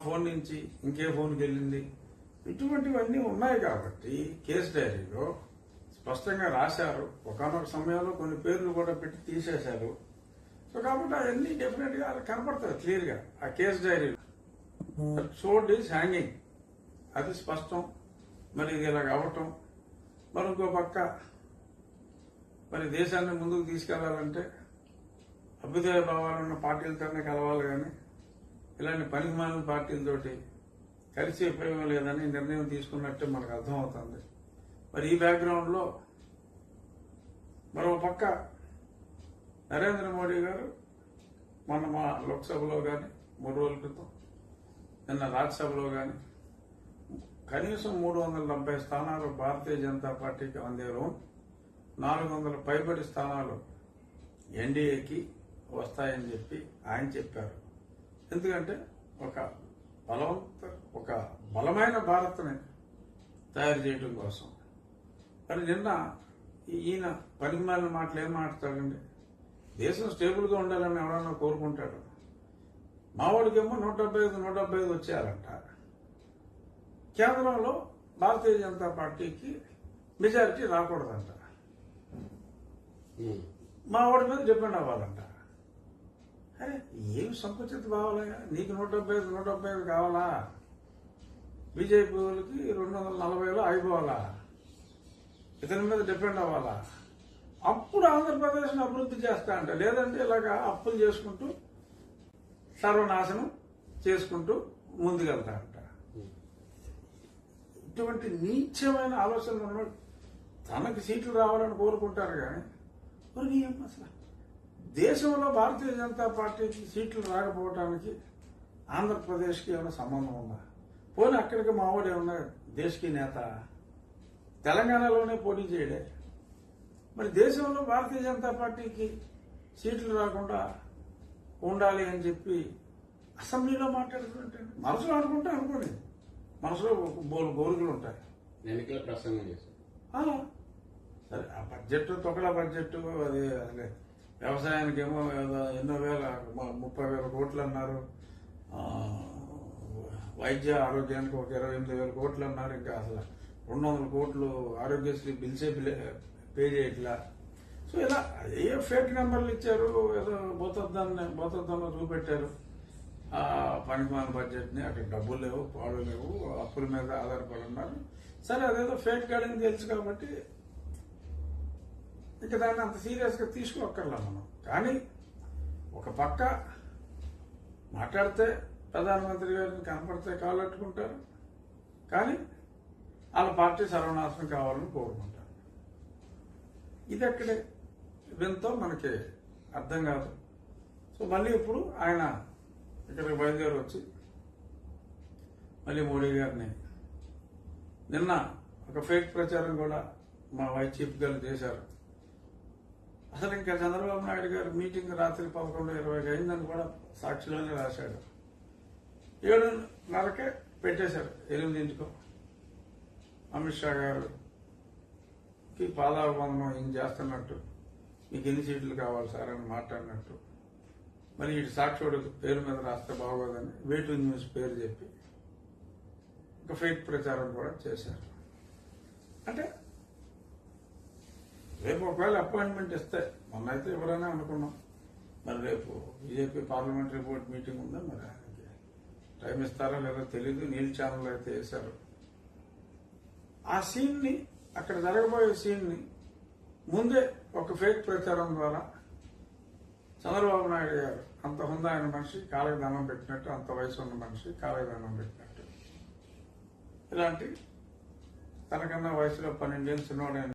Phone నుంచి ఇంకే ఫోన్కి వెళ్ళింది, ఇటువంటివన్నీ ఉన్నాయి కాబట్టి కేసు డైరీలో స్పష్టంగా రాశారు. ఒకనొక సమయంలో కొన్ని పేర్లు కూడా పెట్టి తీసేశారు. సో కాబట్టి అవన్నీ డెఫినెట్ గా కనపడతాయి క్లియర్ గా ఆ కేసు డైరీలో. షోడ్ ఈజ్ హ్యాంగింగ్, అది స్పష్టం. మరి ఇది ఇలా కావటం, మరి ఇంకో పక్క మరి దేశాన్ని ముందుకు తీసుకెళ్లాలంటే అభ్యుదయ భావాలున్న పార్టీలతోనే కలవాలి, కానీ ఇలాంటి పనికిమాలిన పార్టీలతోటి కలిసి ఉపయోగం లేదని నిర్ణయం తీసుకున్నట్టే మనకు అర్థమవుతుంది. మరి ఈ బ్యాక్గ్రౌండ్ లో మరో పక్క నరేంద్ర మోడీ గారు మొన్న మా లోక్సభలో కానీ 3 రోజుల క్రితం, నిన్న రాజ్యసభలో కానీ కనీసం 370 స్థానాలు భారతీయ జనతా పార్టీకి అందేలో 400 పైబడి స్థానాలు ఎన్డీఏకి వస్తాయని చెప్పి ఆయన చెప్పారు. ఎందుకంటే ఒక బలమైన భారత్ని తయారు చేయడం కోసం. మరి నిన్న ఈయన పనికిమాలిన మాటలు ఏం మాట్లాడండి? దేశం స్టేబుల్ గా ఉండాలని ఎవరన్నా కోరుకుంటాడు. మావాడికేమో 175 వచ్చారంట. కేంద్రంలో భారతీయ జనతా పార్టీకి మెజారిటీ రాకూడదంట. మావాడి మీద డిపెండ్ అవ్వాలంట. అరే ఏమి సంకుచిత కావాలయ్యా? నీకు 175 కావాలా? బీజేపీ వాళ్ళకి 240లో అయిపోవాలా? ఇతని మీద డిపెండ్ అవ్వాలా? అప్పుడు ఆంధ్రప్రదేశ్ను అభివృద్ధి చేస్తా అంట. లేదంటే ఇలాగా అప్పులు చేసుకుంటూ సర్వనాశనం చేసుకుంటూ ముందుకెళ్తా అంట. ఇటువంటి నీచమైన ఆలోచనలు ఉన్నాడు. తనకి సీట్లు రావాలని కోరుకుంటారు కానీ మరి ఏం అసలు దేశంలో భారతీయ జనతా పార్టీకి సీట్లు రాకపోవడానికి ఆంధ్రప్రదేశ్కి ఏమైనా సంబంధం ఉందా? పోనీ అక్కడికి మావాడు ఏమన్నా దేశకి నేత? తెలంగాణలోనే పోటీ చేయడే. మరి దేశంలో భారతీయ జనతా పార్టీకి సీట్లు రాకుండా ఉండాలి అని చెప్పి అసెంబ్లీలో మాట్లాడుతుంటే మనసులో అనుకుంటే అనుకోండి, మనసులో గోరుకులు ఉంటాయి. ఎన్నికల ప్రసంగం చేశారు. సరే, ఆ బడ్జెట్ తొకలా బడ్జెట్, అది వ్యవసాయానికేమో ఎన్నో వేల 30,000 కోట్లు అన్నారు. వైద్య ఆరోగ్యానికి ఒక 28,000 కోట్లు అన్నారు. ఇంకా అసలు 200 కోట్లు ఆరోగ్యశ్రీ బిల్సే పే చేయట్లా. సో ఇలా ఏ ఫేక్ నెంబర్లు ఇచ్చారు, ఏదో భూతద్దంలో చూపెట్టారు ఆ పనికిమాల బడ్జెట్ ని. అక్కడ డబ్బులు లేవు, పాలు లేవు, అప్పుల మీద ఆధారపడి ఉన్నారు. సరే, అదేదో ఫేక్ గార్డెన్ తెలుసు కాబట్టి ఇంకా దాన్ని అంత సీరియస్ గా తీసుకోక్కర్లా మనం. కానీ ఒక పక్క మాట్లాడితే ప్రధానమంత్రి గారిని కనపడితే కాలట్టుకుంటారు, కానీ వాళ్ళ పార్టీ సర్వనాశనం కావాలని కోరుకుంటారు. ఇది ఎక్కడే వింతో మనకి అర్థం కాదు. సో మళ్ళీ ఇప్పుడు ఆయన ఇక్కడికి బయలుదేరి వచ్చి మళ్ళీ మోడీ గారిని నిన్న ఒక ఫేక్ ప్రచారం కూడా మా వైస్ చీఫ్ గారు చేశారు. అసలు ఇంకా చంద్రబాబు నాయుడు గారు మీటింగ్ రాత్రి 11:20 అయిందని కూడా సాక్షిలోనే రాశాడు. 7:30కే పెట్టేశారు. 8 అమిత్ షా గారికి పాదాభివందనం ఏం చేస్తున్నట్టు, మీకు ఎన్ని సీట్లు కావాలి సార్ అని మాట్లాడినట్టు. మరి ఇటు సాక్షుడు పేరు మీద రాస్తే బాగోదని వేటు న్యూస్ పేరు చెప్పి ఒక ఫేక్ ప్రచారం కూడా చేశారు. అంటే రేపు ఒకవేళ అపాయింట్మెంట్ ఇస్తే, మొన్నైతే ఎవరైనా అనుకున్నాం, మరి రేపు బీజేపీ పార్లమెంటరీ బోర్డు మీటింగ్ ఉందా, మరి ఆయనకి టైం ఇస్తారో లేదో తెలీదు. నీల్ ఛానల్ అయితే వేశారు. ఆ సీన్ ని, అక్కడ జరగబోయే సీన్ ని ముందే ఒక ఫేక్ ప్రచారం ద్వారా చంద్రబాబు నాయుడు గారు అంత హుందా అయిన మనిషి కాళ్ళకి దండం పెట్టినట్టు, అంత వయసు ఉన్న మనిషి కాళ్ళకి దండం పెట్టినట్టు, ఇలాంటి తనకన్నా వయసులో 12 ఏళ్ళు చిన్నవాడైన